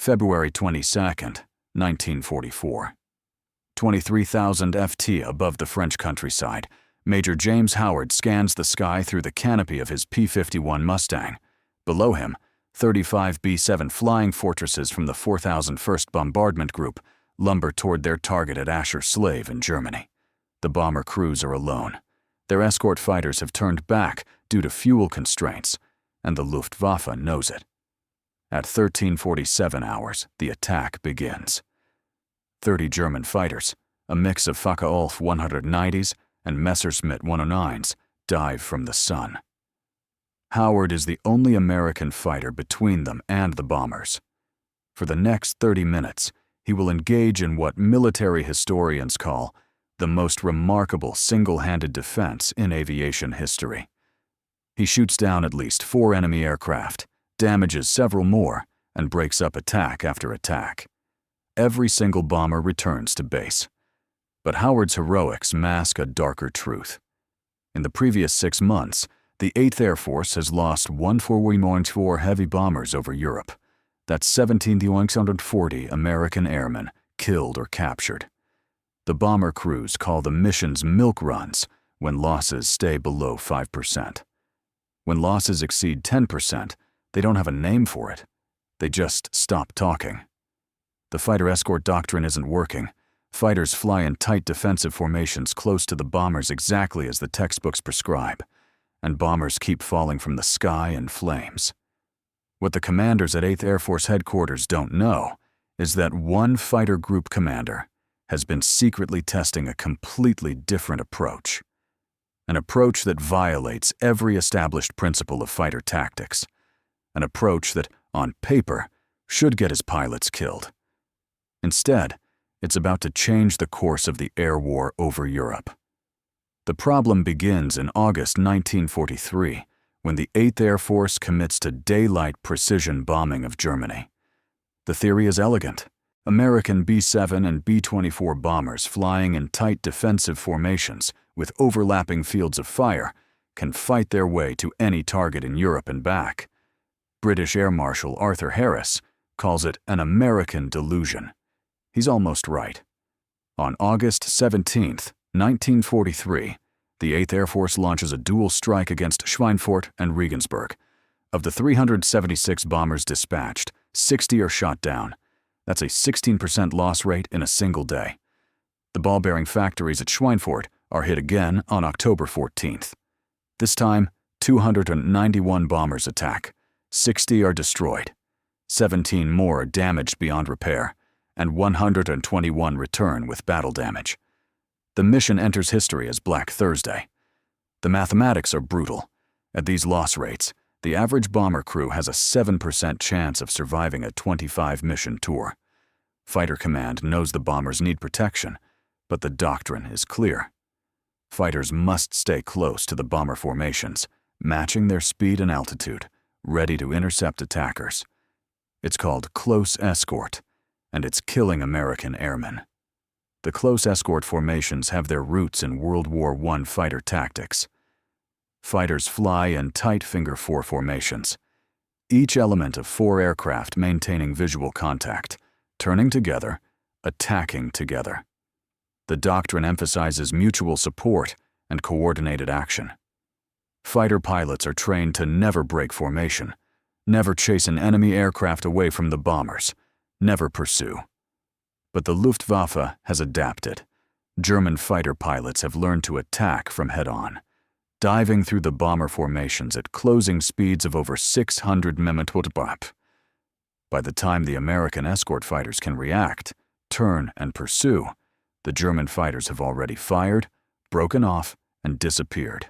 February 22nd, 1944. 23,000 ft above the French countryside, Major James Howard scans the sky through the canopy of his P-51 Mustang. Below him, 35 B-7 flying fortresses from the 4001st Bombardment Group lumber toward their target at Asher Slave in Germany. The bomber crews are alone. Their escort fighters have turned back due to fuel constraints, and the Luftwaffe knows it. At 13:47 hours, the attack begins. 30 German fighters, a mix of Focke-Wulf 190s and Messerschmitt 109s, dive from the sun. Howard is the only American fighter between them and the bombers. For the next 30 minutes, he will engage in what military historians call the most remarkable single-handed defense in aviation history. He shoots down at least 4 enemy aircraft, damages several more, and breaks up attack after attack. Every single bomber returns to base. But Howard's heroics mask a darker truth. In the previous 6 months, the 8th Air Force has lost 144 heavy bombers over Europe. That's 17,140 American airmen killed or captured. The bomber crews call the missions milk runs when losses stay below 5%. When losses exceed 10%, they don't have a name for it. They just stop talking. The fighter escort doctrine isn't working. Fighters fly in tight defensive formations close to the bombers exactly as the textbooks prescribe, and bombers keep falling from the sky in flames. What the commanders at 8th Air Force headquarters don't know is that one fighter group commander has been secretly testing a completely different approach. An approach that violates every established principle of fighter tactics. An approach that, on paper, should get his pilots killed. Instead, it's about to change the course of the air war over Europe. The problem begins in August 1943, when the 8th Air Force commits to daylight precision bombing of Germany. The theory is elegant. American B-7 and B-24 bombers flying in tight defensive formations with overlapping fields of fire can fight their way to any target in Europe and back. British Air Marshal Arthur Harris calls it an American delusion. He's almost right. On August 17, 1943, the 8th Air Force launches a dual strike against Schweinfurt and Regensburg. Of the 376 bombers dispatched, 60 are shot down. That's a 16% loss rate in a single day. The ball-bearing factories at Schweinfurt are hit again on October 14th. This time, 291 bombers attack. 60 are destroyed. 17 more are damaged beyond repair, and 121 return with battle damage. The mission enters history as Black Thursday. The mathematics are brutal. At these loss rates, the average bomber crew has a 7% chance of surviving a 25-mission tour. Fighter Command knows the bombers need protection, but the doctrine is clear. Fighters must stay close to the bomber formations, matching their speed and altitude, ready to intercept attackers. It's called close escort, and it's killing American airmen. The close escort formations have their roots in World War I fighter tactics. Fighters fly in tight finger-4 formations, each element of 4 aircraft maintaining visual contact, turning together, attacking together. The doctrine emphasizes mutual support and coordinated action. Fighter pilots are trained to never break formation, never chase an enemy aircraft away from the bombers, never pursue. But the Luftwaffe has adapted. German fighter pilots have learned to attack from head-on, diving through the bomber formations at closing speeds of over 600 km/h. By the time the American escort fighters can react, turn, and pursue, the German fighters have already fired, broken off, and disappeared.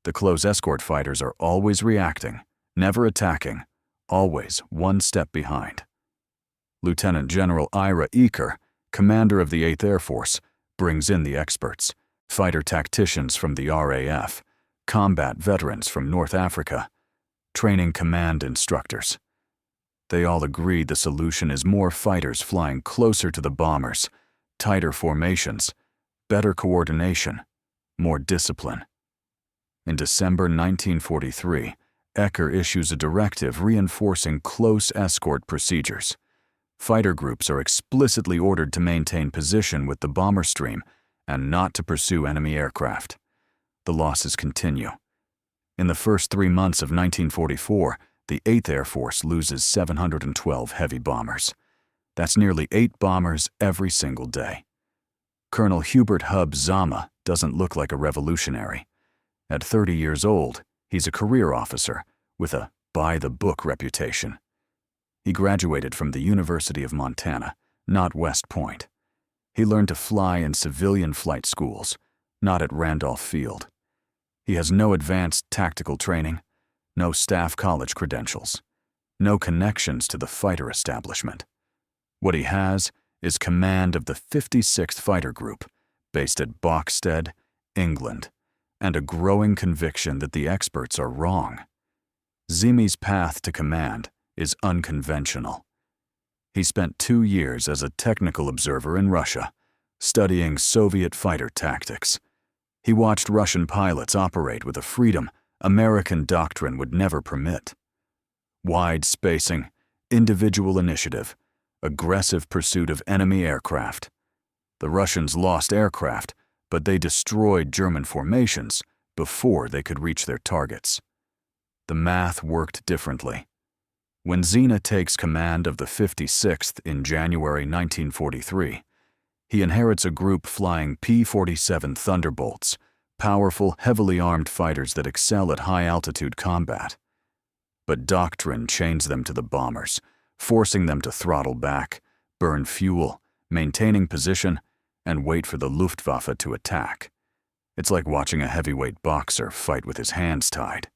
The close escort fighters are always reacting, never attacking, always one step behind. Lieutenant General Ira Eaker, commander of the 8th Air Force, brings in the experts, fighter tacticians from the RAF, combat veterans from North Africa, training command instructors. They all agree the solution is more fighters flying closer to the bombers, tighter formations, better coordination, more discipline. In December 1943, Eaker issues a directive reinforcing close escort procedures. fighter groups are explicitly ordered to maintain position with the bomber stream and not to pursue enemy aircraft. The losses continue. In the first 3 months of 1944, the 8th Air Force loses 712 heavy bombers. That's nearly 8 bombers every single day. Colonel Hubert Zama doesn't look like a revolutionary. At 30 years old, he's a career officer with a by-the-book reputation. He graduated from the University of Montana, not West Point. He learned to fly in civilian flight schools, not at Randolph Field. He has no advanced tactical training, no staff college credentials, no connections to the fighter establishment. What he has is command of the 56th Fighter Group, based at Boxstead, England, and a growing conviction that the experts are wrong. Zeme's path to command is unconventional. He spent 2 years as a technical observer in Russia, studying Soviet fighter tactics. He watched Russian pilots operate with a freedom American doctrine would never permit. Wide spacing, individual initiative, aggressive pursuit of enemy aircraft. The Russians lost aircraft, but they destroyed German formations before they could reach their targets. The math worked differently. When Zena takes command of the 56th in January 1943, he inherits a group flying P-47 Thunderbolts, powerful, heavily armed fighters that excel at high-altitude combat. But doctrine chains them to the bombers, forcing them to throttle back, burn fuel, maintaining position, and wait for the Luftwaffe to attack. It's like watching a heavyweight boxer fight with his hands tied.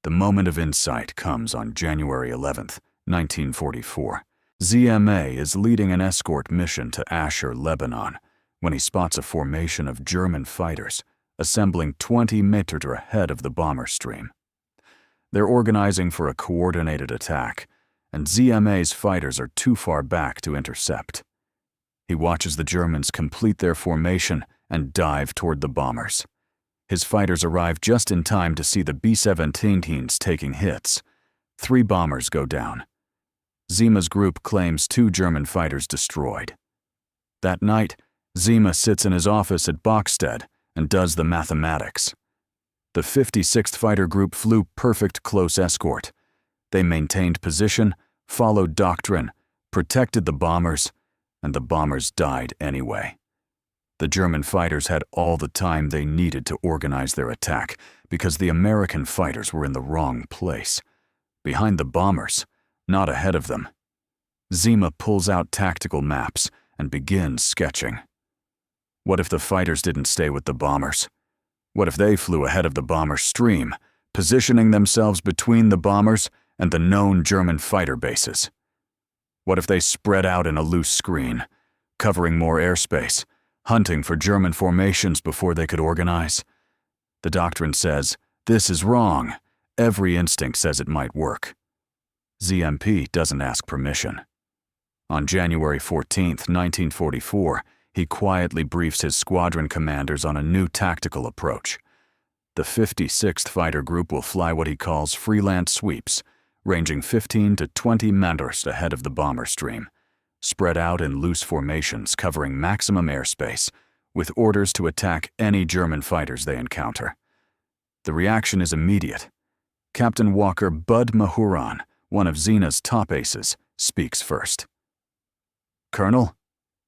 The moment of insight comes on January 11th, 1944. Zeme is leading an escort mission to Asher, Lebanon, when he spots a formation of German fighters assembling 20 meters ahead of the bomber stream. They're organizing for a coordinated attack, and Zeme's fighters are too far back to intercept. He watches the Germans complete their formation and dive toward the bombers. His fighters arrive just in time to see the B-17s taking hits. 3 bombers go down. Zeme's group claims 2 German fighters destroyed. That night, Zeme sits in his office at Boxstead and does the mathematics. The 56th Fighter Group flew perfect close escort. They maintained position, followed doctrine, protected the bombers, and the bombers died anyway. The German fighters had all the time they needed to organize their attack because the American fighters were in the wrong place, behind the bombers, not ahead of them. Zeme pulls out tactical maps and begins sketching. What if the fighters didn't stay with the bombers? What if they flew ahead of the bomber stream, positioning themselves between the bombers and the known German fighter bases? What if they spread out in a loose screen, covering more airspace, hunting for German formations before they could organize? The doctrine says, this is wrong. Every instinct says it might work. ZMP doesn't ask permission. On January 14, 1944, he quietly briefs his squadron commanders on a new tactical approach. The 56th Fighter Group will fly what he calls freelance sweeps, ranging 15 to 20 meters ahead of the bomber stream, spread out in loose formations covering maximum airspace, with orders to attack any German fighters they encounter. The reaction is immediate. Captain Walker Bud Mahuran, one of Zena's top aces, speaks first. "Colonel,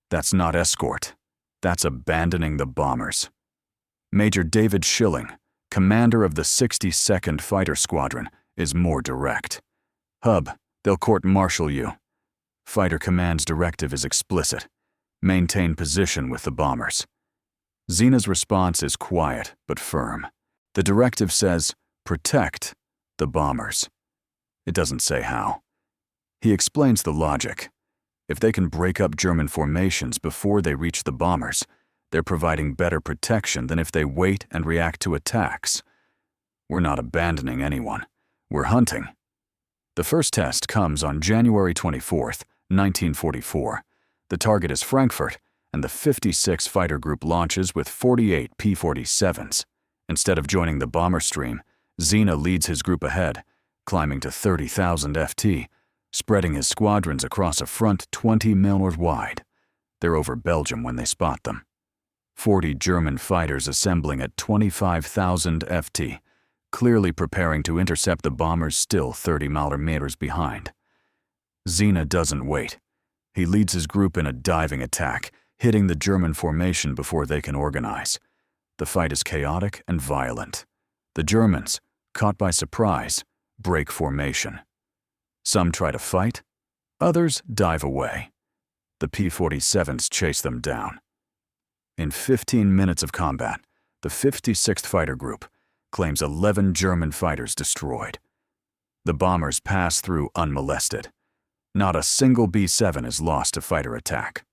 that's not escort. That's abandoning the bombers." Major David Schilling, commander of the 62nd Fighter Squadron, is more direct. "Hub, they'll court-martial you." Fighter Command's directive is explicit. Maintain position with the bombers. Zena's response is quiet but firm. The directive says, protect the bombers. It doesn't say how. He explains the logic. If they can break up German formations before they reach the bombers, they're providing better protection than if they wait and react to attacks. We're not abandoning anyone. We're hunting. The first test comes on January 24th, 1944. The target is Frankfurt, and the 56th Fighter Group launches with 48 P-47s. Instead of joining the bomber stream, Zena leads his group ahead, climbing to 30,000 FT, spreading his squadrons across a front 20 miles wide. They're over Belgium when they spot them. 40 German fighters assembling at 25,000 FT, clearly preparing to intercept the bombers still 30 meters behind. Zina doesn't wait. He leads his group in a diving attack, hitting the German formation before they can organize. The fight is chaotic and violent. The Germans, caught by surprise, break formation. Some try to fight, others dive away. The P-47s chase them down. In 15 minutes of combat, the 56th Fighter Group claims 11 German fighters destroyed. The bombers pass through unmolested. Not a single B-7 is lost to fighter attack.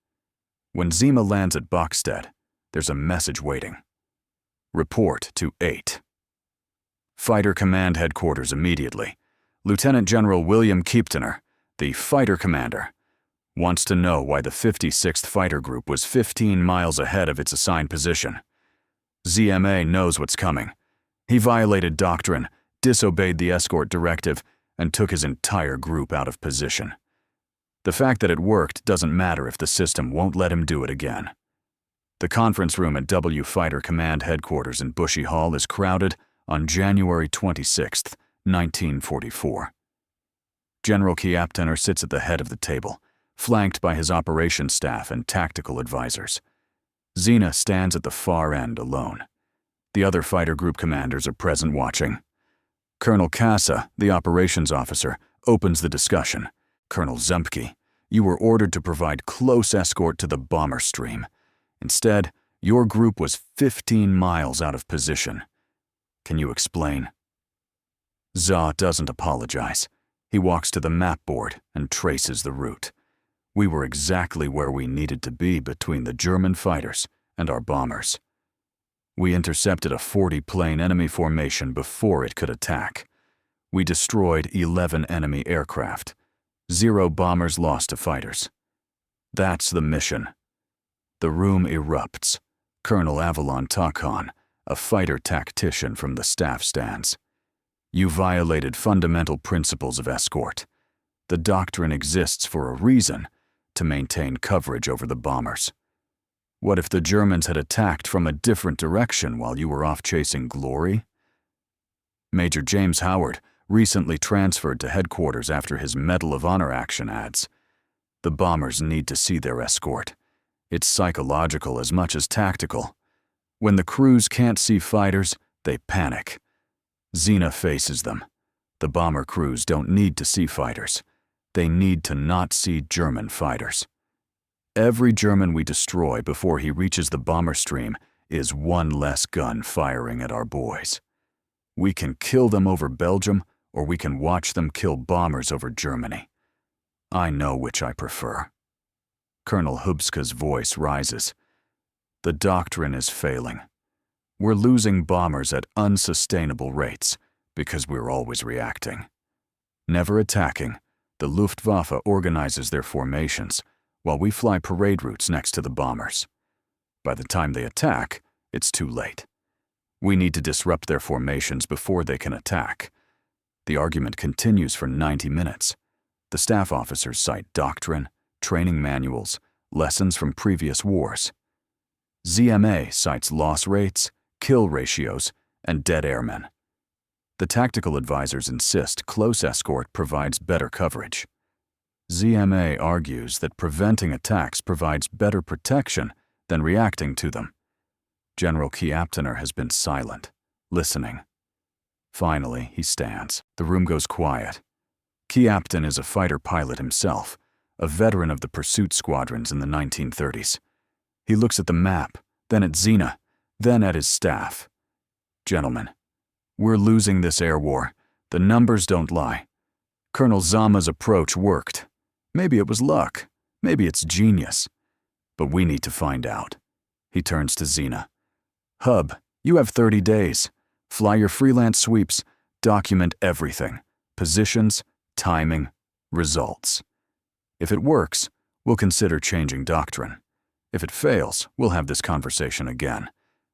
When Zima lands at Bokstedt, there's a message waiting. Report to 8. Fighter Command Headquarters immediately. Lieutenant General William Kieptener, the fighter commander, wants to know why the 56th Fighter Group was 15 miles ahead of its assigned position. ZMA knows what's coming. He violated doctrine, disobeyed the escort directive, and took his entire group out of position. The fact that it worked doesn't matter if the system won't let him do it again. The conference room at W Fighter Command Headquarters in Bushy Hall is crowded on January 26, 1944. General Kieptener sits at the head of the table, flanked by his operations staff and tactical advisors. Zina stands at the far end alone. The other fighter group commanders are present watching. Colonel Kassa, the operations officer, opens the discussion. Colonel Zemke, you were ordered to provide close escort to the bomber stream. Instead, your group was 15 miles out of position. Can you explain? Za doesn't apologize. He walks to the map board and traces the route. We were exactly where we needed to be between the German fighters and our bombers. We intercepted a 40-plane enemy formation before it could attack. We destroyed 11 enemy aircraft. 0 bombers lost to fighters. That's the mission. The room erupts. Colonel Avalon Takhan, a fighter tactician from the staff, stands. You violated fundamental principles of escort. The doctrine exists for a reason, to maintain coverage over the bombers. What if the Germans had attacked from a different direction while you were off chasing glory? Major James Howard, recently transferred to headquarters after his Medal of Honor action, adds, the bombers need to see their escort. It's psychological as much as tactical. When the crews can't see fighters, they panic. Zina faces them. The bomber crews don't need to see fighters. They need to not see German fighters. Every German we destroy before he reaches the bomber stream is one less gun firing at our boys. We can kill them over Belgium, or we can watch them kill bombers over Germany. I know which I prefer. Colonel Hubska's voice rises. The doctrine is failing. We're losing bombers at unsustainable rates because we're always reacting. Never attacking, the Luftwaffe organizes their formations while we fly parade routes next to the bombers. By the time they attack, it's too late. We need to disrupt their formations before they can attack. The argument continues for 90 minutes. The staff officers cite doctrine, training manuals, lessons from previous wars. ZMA cites loss rates, kill ratios, and dead airmen. The tactical advisors insist close escort provides better coverage. ZMA argues that preventing attacks provides better protection than reacting to them. General Kieptener has been silent, listening. Finally, he stands. The room goes quiet. Kiepten is a fighter pilot himself, a veteran of the pursuit squadrons in the 1930s. He looks at the map, then at Zina, then at his staff. Gentlemen, we're losing this air war. The numbers don't lie. Colonel Zama's approach worked. Maybe it was luck. Maybe it's genius. But we need to find out. He turns to Zina. Hub, you have 30 days. Fly your freelance sweeps. Document everything. Positions, timing, results. If it works, we'll consider changing doctrine. If it fails, we'll have this conversation again,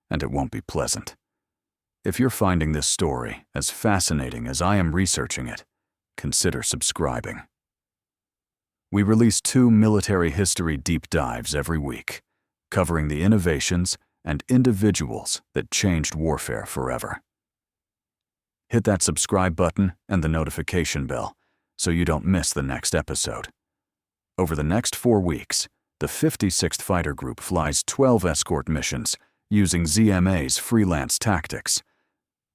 and it won't be pleasant. If you're finding this story as fascinating as I am researching it, consider subscribing. We release 2 military history deep dives every week, covering the innovations and individuals that changed warfare forever. Hit that subscribe button and the notification bell so you don't miss the next episode. Over the next 4 weeks, the 56th Fighter Group flies 12 escort missions using ZMA's freelance tactics.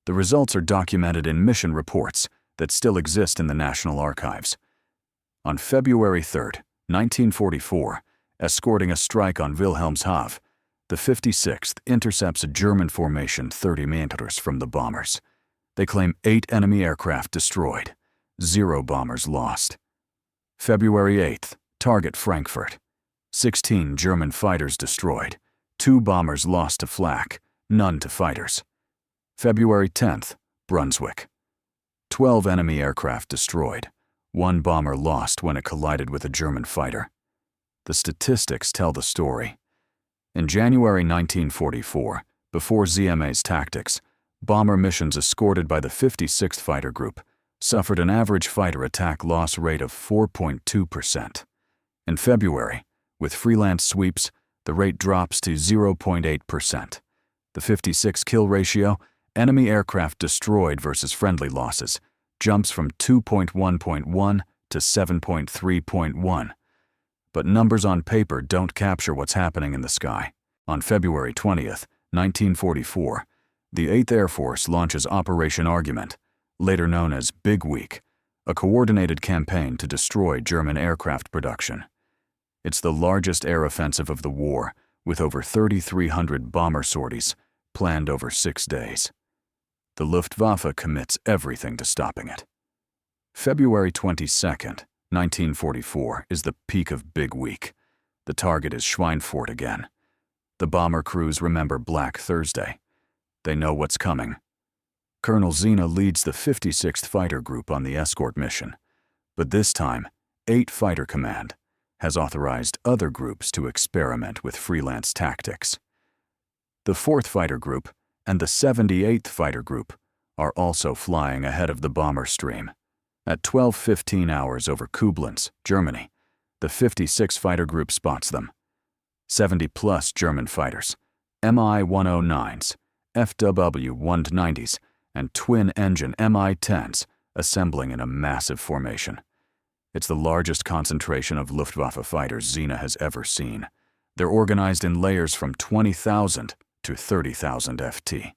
The results are documented in mission reports that still exist in the National Archives. On February 3, 1944, escorting a strike on Wilhelmshaven, the 56th intercepts a German formation 30 meters from the bombers. They claim 8 enemy aircraft destroyed, 0 bombers lost. February 8th, target Frankfurt. 16 German fighters destroyed, 2 bombers lost to flak, none to fighters. February 10th, Brunswick. 12 enemy aircraft destroyed, 1 bomber lost when it collided with a German fighter. The statistics tell the story. In January 1944, before ZMA's tactics, bomber missions escorted by the 56th Fighter Group suffered an average fighter attack loss rate of 4.2%. In February, with freelance sweeps, the rate drops to 0.8%. The 56 kill ratio, enemy aircraft destroyed versus friendly losses, jumps from 2.1.1 to 7.3.1. But numbers on paper don't capture what's happening in the sky. On February 20th, 1944, the 8th Air Force launches Operation Argument, later known as Big Week, a coordinated campaign to destroy German aircraft production. It's the largest air offensive of the war, with over 3,300 bomber sorties planned over 6 days. The Luftwaffe commits everything to stopping it. February 22nd, 1944 is the peak of Big Week. The target is Schweinfurt again. The bomber crews remember Black Thursday. They know what's coming. Colonel Zena leads the 56th Fighter Group on the escort mission, but this time, 8 Fighter Command has authorized other groups to experiment with freelance tactics. The 4th Fighter Group and the 78th Fighter Group are also flying ahead of the bomber stream. At 12:15 hours over Koblenz, Germany, the 56th Fighter Group spots them. 70-plus German fighters, Mi-109s, FW-190s, and twin-engine Mi-10s assembling in a massive formation. It's the largest concentration of Luftwaffe fighters Zena has ever seen. They're organized in layers from 20,000 to 30,000 FT,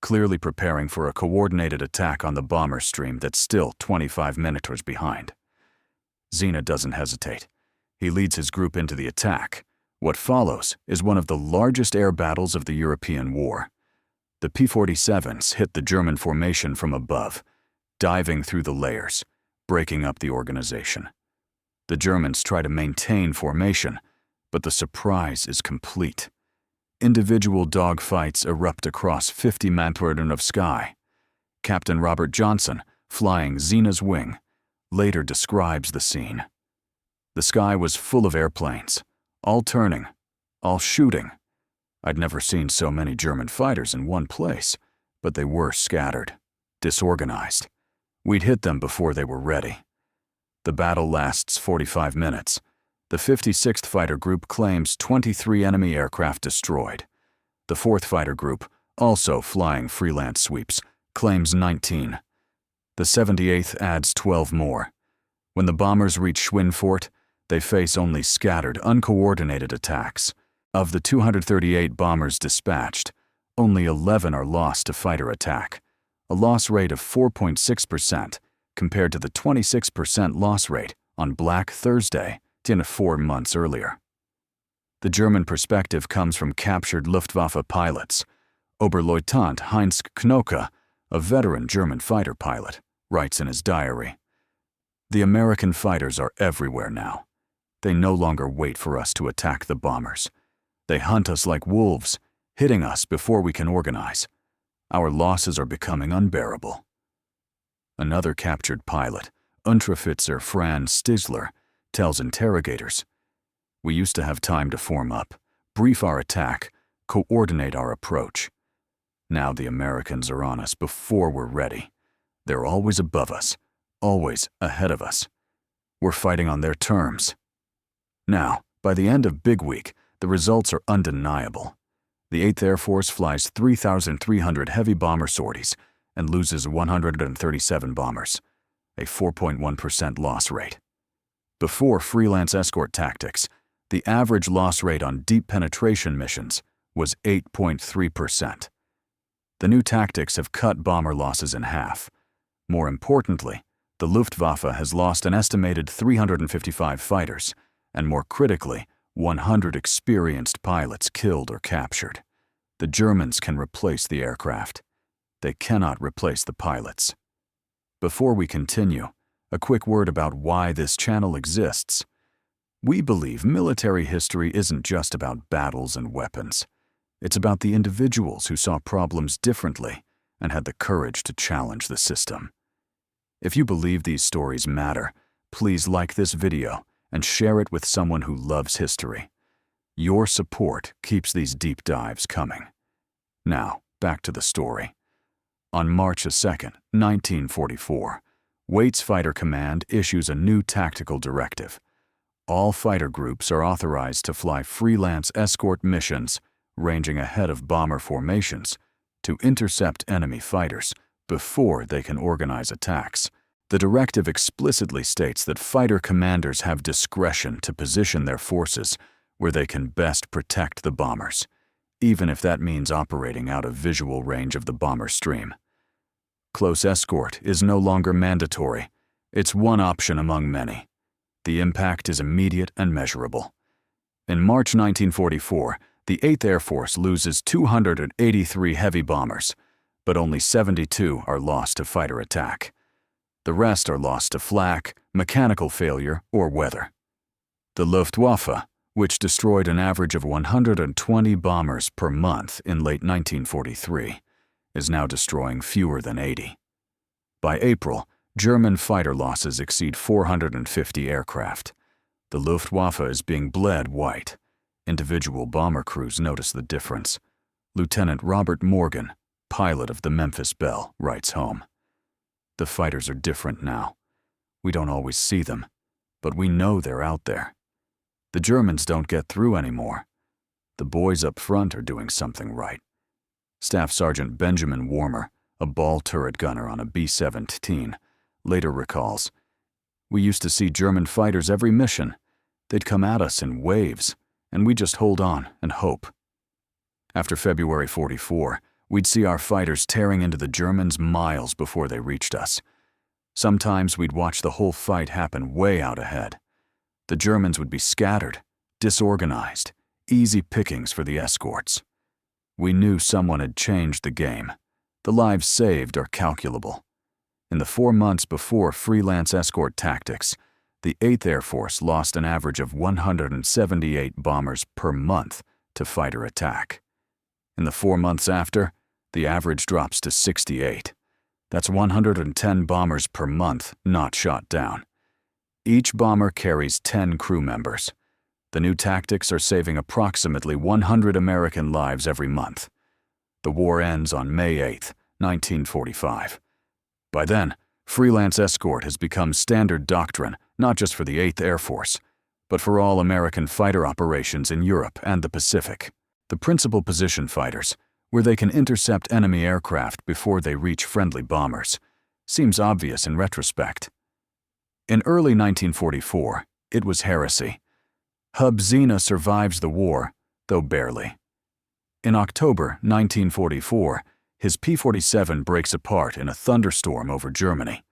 clearly preparing for a coordinated attack on the bomber stream that's still 25 minutes behind. Zena doesn't hesitate. He leads his group into the attack. What follows is one of the largest air battles of the European War. The P-47s hit the German formation from above, diving through the layers, breaking up the organization. The Germans try to maintain formation, but the surprise is complete. Individual dogfights erupt across 50 meters of sky. Captain Robert Johnson, flying Zena's wing, later describes the scene. The sky was full of airplanes, all turning, all shooting. I'd never seen so many German fighters in one place, but they were scattered, disorganized. We'd hit them before they were ready. The battle lasts 45 minutes. The 56th Fighter Group claims 23 enemy aircraft destroyed. The 4th Fighter Group, also flying freelance sweeps, claims 19. The 78th adds 12 more. When the bombers reach Schweinfurt, they face only scattered, uncoordinated attacks. Of the 238 bombers dispatched, only 11 are lost to fighter attack, a loss rate of 4.6% compared to the 26% loss rate on Black Thursday 4 months earlier. The German perspective comes from captured Luftwaffe pilots. Oberleutnant Heinz Knoke, a veteran German fighter pilot, writes in his diary, "The American fighters are everywhere now. They no longer wait for us to attack the bombers. They hunt us like wolves, hitting us before we can organize. Our losses are becoming unbearable." Another captured pilot, Unteroffizier Franz Stisler, tells interrogators, "We used to have time to form up, brief our attack, coordinate our approach. Now the Americans are on us before we're ready. They're always above us, always ahead of us. We're fighting on their terms. Now, by the end of Big Week, the results are undeniable. The 8th Air Force flies 3,300 heavy bomber sorties and loses 137 bombers, a 4.1% loss rate. Before freelance escort tactics, the average loss rate on deep penetration missions was 8.3%. The new tactics have cut bomber losses in half. More importantly, the Luftwaffe has lost an estimated 355 fighters, and more critically, 100 experienced pilots killed or captured. The Germans can replace the aircraft. They cannot replace the pilots. Before we continue, a quick word about why this channel exists. We believe military history isn't just about battles and weapons. It's about the individuals who saw problems differently and had the courage to challenge the system. If you believe these stories matter, please like this video and share it with someone who loves history. Your support keeps these deep dives coming. Now, back to the story. On March 2, 1944, Waite's Fighter Command issues a new tactical directive. All fighter groups are authorized to fly freelance escort missions ranging ahead of bomber formations to intercept enemy fighters before they can organize attacks. The directive explicitly states that fighter commanders have discretion to position their forces where they can best protect the bombers, even if that means operating out of visual range of the bomber stream. Close escort is no longer mandatory. It's one option among many. The impact is immediate and measurable. In March 1944, the 8th Air Force loses 283 heavy bombers, but only 72 are lost to fighter attack. The rest are lost to flak, mechanical failure, or weather. The Luftwaffe, which destroyed an average of 120 bombers per month in late 1943, is now destroying fewer than 80. By April, German fighter losses exceed 450 aircraft. The Luftwaffe is being bled white. Individual bomber crews notice the difference. Lieutenant Robert Morgan, pilot of the Memphis Belle, writes home. The fighters are different now. We don't always see them, but we know they're out there. The Germans don't get through anymore. The boys up front are doing something right. Staff Sergeant Benjamin Warmer, a ball turret gunner on a B-17, later recalls, "We used to see German fighters every mission. They'd come at us in waves, and we'd just hold on and hope." After February 44, we'd see our fighters tearing into the Germans miles before they reached us. Sometimes we'd watch the whole fight happen way out ahead. The Germans would be scattered, disorganized, easy pickings for the escorts. We knew someone had changed the game. The lives saved are calculable. In the 4 months before freelance escort tactics, the 8th Air Force lost an average of 178 bombers per month to fighter attack. In the 4 months after, the average drops to 68. That's 110 bombers per month not shot down. Each bomber carries 10 crew members. The new tactics are saving approximately 100 American lives every month. The war ends on May 8, 1945. By then, freelance escort has become standard doctrine not just for the 8th Air Force, but for all American fighter operations in Europe and the Pacific. The principal position fighters, where they can intercept enemy aircraft before they reach friendly bombers, seems obvious in retrospect. In early 1944, it was heresy. Hub Xena survives the war, though barely. In October 1944, his P-47 breaks apart in a thunderstorm over Germany.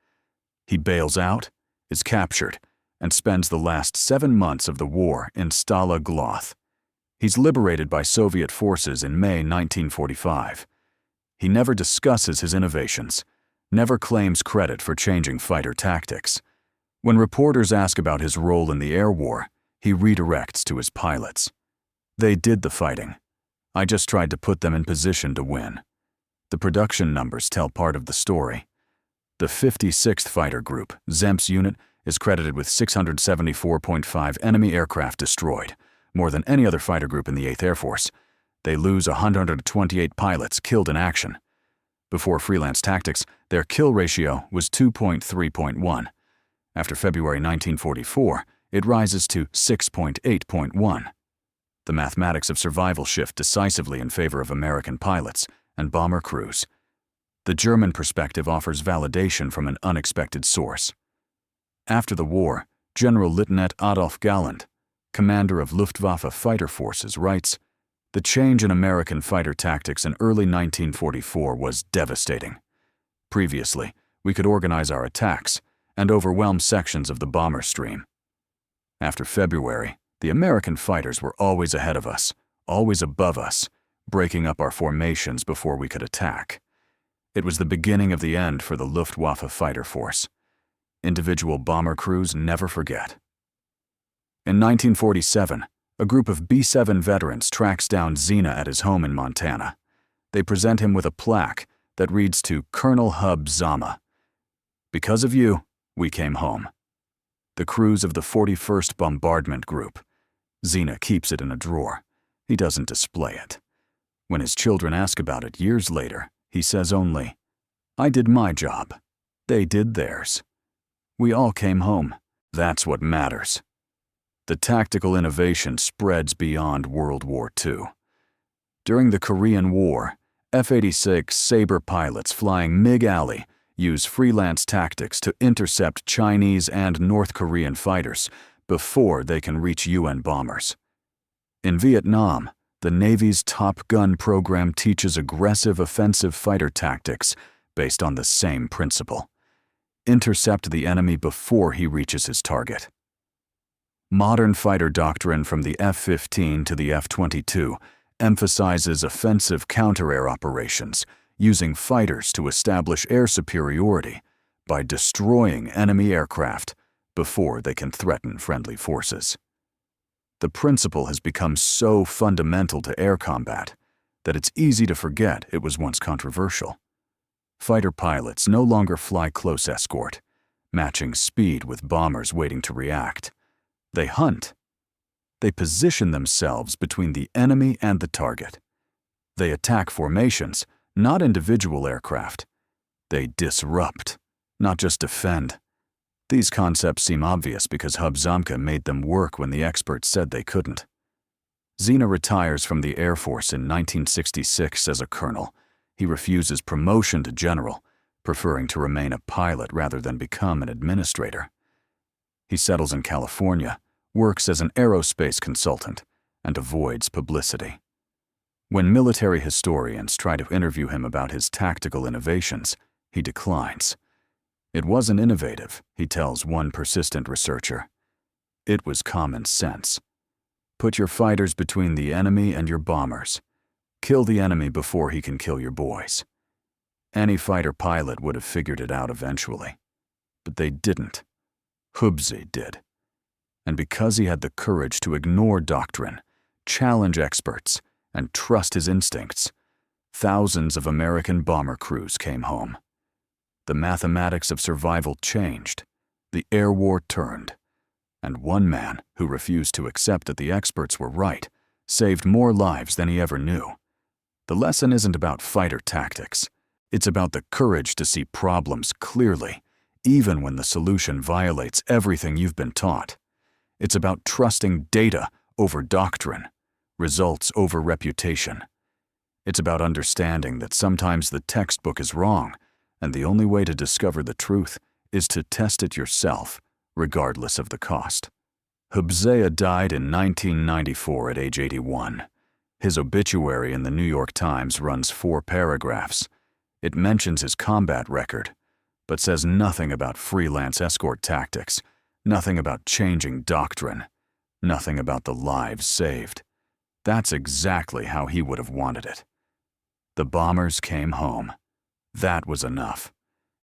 He bails out, is captured, and spends the last 7 months of the war in Stala Gloth. He's liberated by Soviet forces in May 1945. He never discusses his innovations, never claims credit for changing fighter tactics. When reporters ask about his role in the air war, he redirects to his pilots. "They did the fighting. I just tried to put them in position to win." The production numbers tell part of the story. The 56th Fighter Group, Zemke's unit, is credited with 674.5 enemy aircraft destroyed, more than any other fighter group in the 8th Air Force. They lose 128 pilots killed in action. Before freelance tactics, their kill ratio was 2.3.1. After February 1944, it rises to 6.8.1. The mathematics of survival shift decisively in favor of American pilots and bomber crews. The German perspective offers validation from an unexpected source. After the war, General Lieutenant Adolf Galland, commander of Luftwaffe fighter forces, writes, "The change in American fighter tactics in early 1944 was devastating. Previously, we could organize our attacks and overwhelm sections of the bomber stream. After February, the American fighters were always ahead of us, always above us, breaking up our formations before we could attack. It was the beginning of the end for the Luftwaffe fighter force. Individual bomber crews never forget." In 1947, a group of B-7 veterans tracks down Zena at his home in Montana. They present him with a plaque that reads to Colonel Hub Zama, "Because of you, we came home." The crews of the 41st Bombardment Group. Zena keeps it in a drawer. He doesn't display it. When his children ask about it years later, he says only, "I did my job. They did theirs. We all came home. That's what matters." The tactical innovation spreads beyond World War II. During the Korean War, F-86 Sabre pilots flying MiG-Alley use freelance tactics to intercept Chinese and North Korean fighters before they can reach UN bombers. In Vietnam, the Navy's Top Gun program teaches aggressive offensive fighter tactics based on the same principle. Intercept the enemy before he reaches his target. Modern fighter doctrine from the F-15 to the F-22 emphasizes offensive counter-air operations, using fighters to establish air superiority by destroying enemy aircraft before they can threaten friendly forces. The principle has become so fundamental to air combat that it's easy to forget it was once controversial. Fighter pilots no longer fly close escort, matching speed with bombers waiting to react. They hunt. They position themselves between the enemy and the target. They attack formations, not individual aircraft. They disrupt, not just defend. These concepts seem obvious because Hub Zemke made them work when the experts said they couldn't. Zena retires from the Air Force in 1966 as a colonel. He refuses promotion to general, preferring to remain a pilot rather than become an administrator. He settles in California, works as an aerospace consultant, and avoids publicity. When military historians try to interview him about his tactical innovations, he declines. "It wasn't innovative," he tells one persistent researcher. "It was common sense. Put your fighters between the enemy and your bombers. Kill the enemy before he can kill your boys." Any fighter pilot would have figured it out eventually. But they didn't. Hubert did. And because he had the courage to ignore doctrine, challenge experts, and trust his instincts, thousands of American bomber crews came home. The mathematics of survival changed, the air war turned, and one man who refused to accept that the experts were right saved more lives than he ever knew. The lesson isn't about fighter tactics. It's about the courage to see problems clearly, even when the solution violates everything you've been taught. It's about trusting data over doctrine, results over reputation. It's about understanding that sometimes the textbook is wrong, and the only way to discover the truth is to test it yourself, regardless of the cost. Hubert died in 1994 at age 81. His obituary in the New York Times runs 4 paragraphs. It mentions his combat record, but says nothing about freelance escort tactics, nothing about changing doctrine, nothing about the lives saved. That's exactly how he would have wanted it. The bombers came home. That was enough.